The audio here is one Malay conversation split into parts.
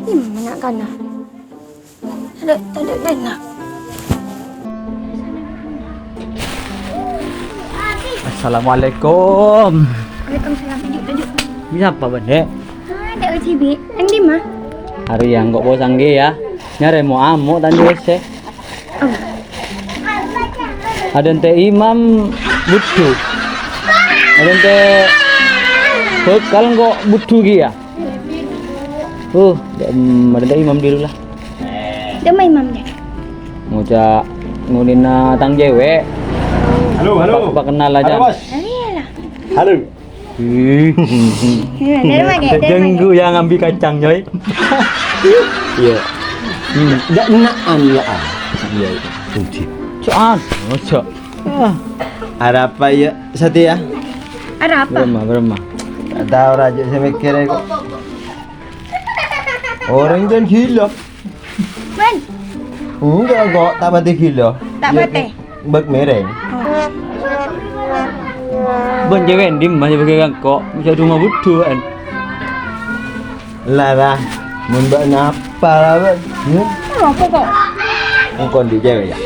Mana kan nak? Tak ada nak. Assalamualaikum. Waalaikumsalam. Tajuk. Bisa apa bende? Ada OCB. Yang di mana? Hari yang kok bosang ya. Nyare mau amuk tadi wese. Ada ente imam butuh. Ada ente bekal kok butuh ya. Ada imam dulu lah. Dia main imam dia. Ngucap ngulina tang jewe. Halo. Pak kenal aja. Halo, Bos. Ayolah. Halo. Dari mana? Jenggu yang ambil kacang coy. Iya. Enggak naan ya. Iya, kunci. Cuan. Cok. Ada apa ya, Satya? Ada apa? Berma. Tak tahu raja saya mikir kok. Orang kan gila. Man, Enggak kok, tak pati gila. tak patah. Bek mereng. Ben jewen dim masih pegang kok bisa rumah butuh kan. Lah, mun bak napa lah, Ben? Apa kok? Engkau di cewek ya?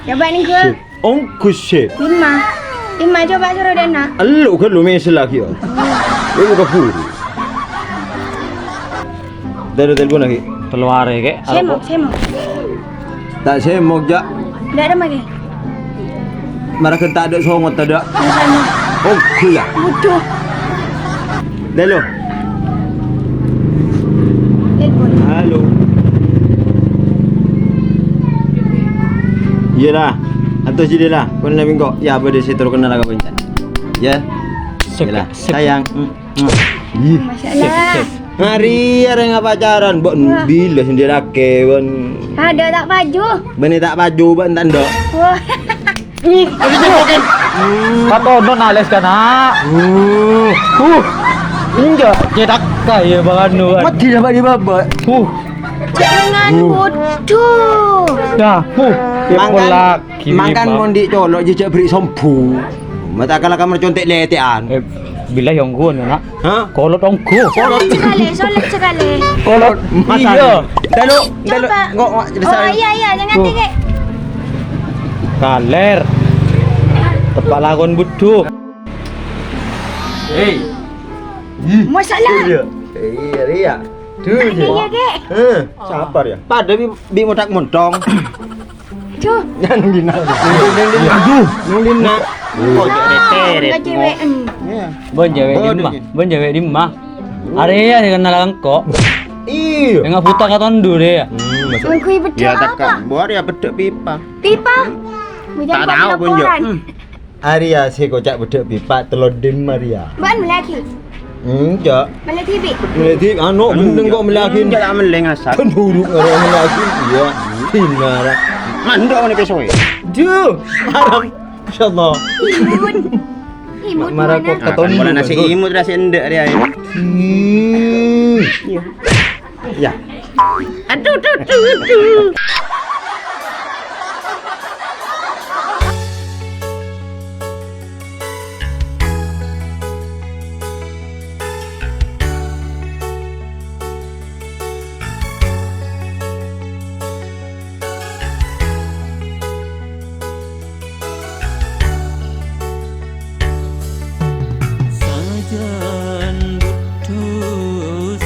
Coba ni ke? Ongkus sih. Lima coba suruh dia nak. Lu kan lu mesel lagi ya. Lu buka puri. Dari telepon lagi. Keluar ya kek. Saya mau. Tak saya mau jak. Dah ada lagi. Mereka tak ada songot tak ada. Sana. Oh, kuya. Butuh. Dah lo. Telepon. Halo. Iyalah. Atau jadi lah. Kau nak minggu. Ya, boleh saya terus kenal agak banyak. Ya. Iyalah. Sayang. Ih. Masalah. Hari ada yang pacaran, buat bila sendiri laki, bon. Ada tak baju? Bani tak baju, buat tanda. Wah. Kato non ales kana. Inja cetak kaya baganu. Mati dapat di baba. Jangan bodoh. Dah. Makan mondi colok je beri sompu. Mata kalau kamar contek letean. Bila yang gua nak. Ha? Kolot ongku. Solat sekali. Kolot Iya. Dalu, Coba. Ngok Oh iya, jangan tinggi. Kaler. Tepak lagon butuh. Hei. Masalah. Iya, Ria. Tu je. Iya, Kek. Sabar ya. Pada bi motak montong. Cuh. Yang dina. Yang dina. Kok teret. Enggak cewek. Bon jewe di mah. Area dia kenal angko. Iya. Yang putar katondu dia. Aku betul Ya apa? tak buat ya bedek pipa. Pipa. Tak tahu pun je. Arya si kocak bedek pipa telur dim Maria. Ban melaki. Enggak. Balik TV. Melati anu bendeng kok melakin. Enggak meleng asal. Penduduk orang melakin. Iya. Tinara. Mandok mana pesoe. Duh. Haram. Insyaallah. Imut Marah kok mana? katondu. Bola nasi imut nasi endek dia. Ya. Aduh.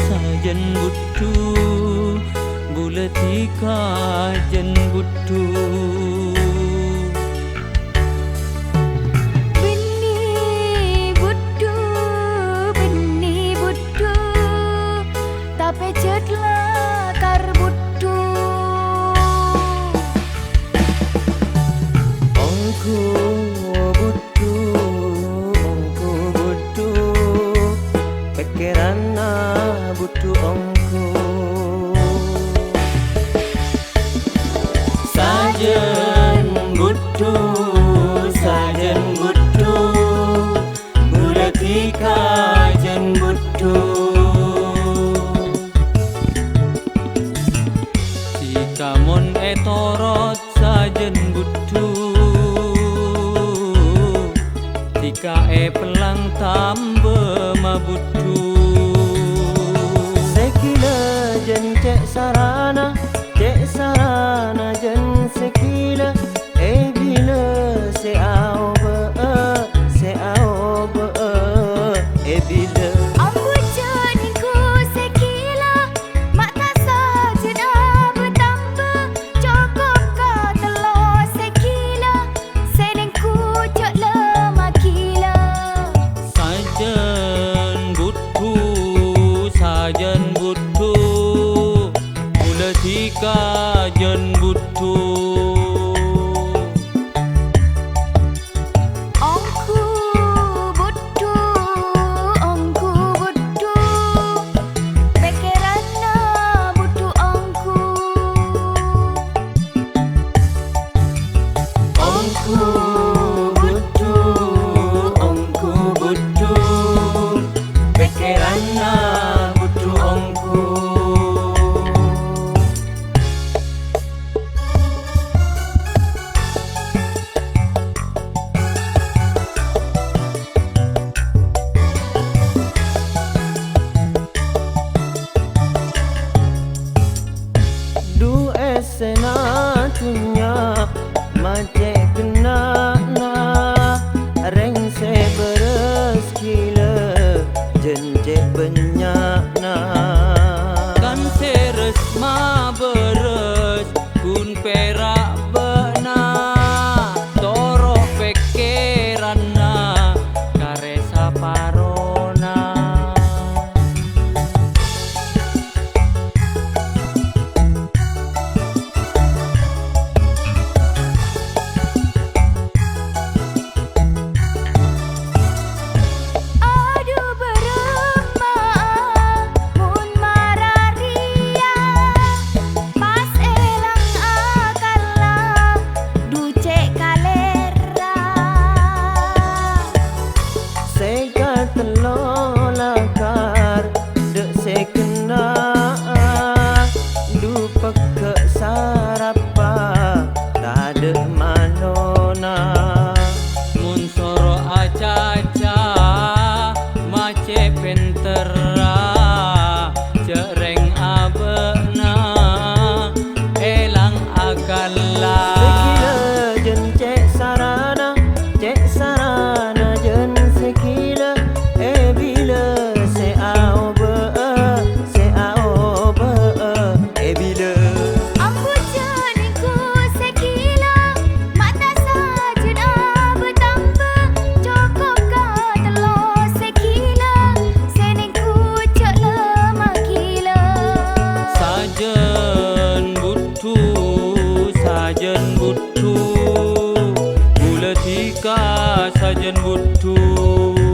Sajen butuh buletika jen butuh Benih butuh tapi cetlah kar butuh ongko butuh pikiran butuh ongko sajen butuh buletika jen butuh jika mon etorot sajen butuh jika pelang tambah mabutuh Sekila jen bila Ambu jeningku sekila, mak tak saja bertambah. Cukup kau telur sekila, senengku cok lemah kila. Sajen butuh, sajen butuh, mula tika jen butuh. Ongku butuh, ongku butuh, pikiranna butuh ongku. ongku butuh, ongku butuh, pikiranna butuh ongku. Du esena tunya macet kena na reng se beres kila jenje banyak na Kan seres ma beres kun perak bena toro pikiranna karesa parona. Aduh beremah, mun mararia, pas elang akala, ducek kalera. seka telolakar dek se kena du peke sarapa tak ada manona. Mun soro acaca mace pentera cereng abena elang akala. Sekila jen cek sarana jen sekila bila se ao be bila Ambu jeningku sekila, mak tak saja bertambah. Cukup kau telur sekila, senengku cok lemah kila. Sajen butuh, mula tika sajen butuh.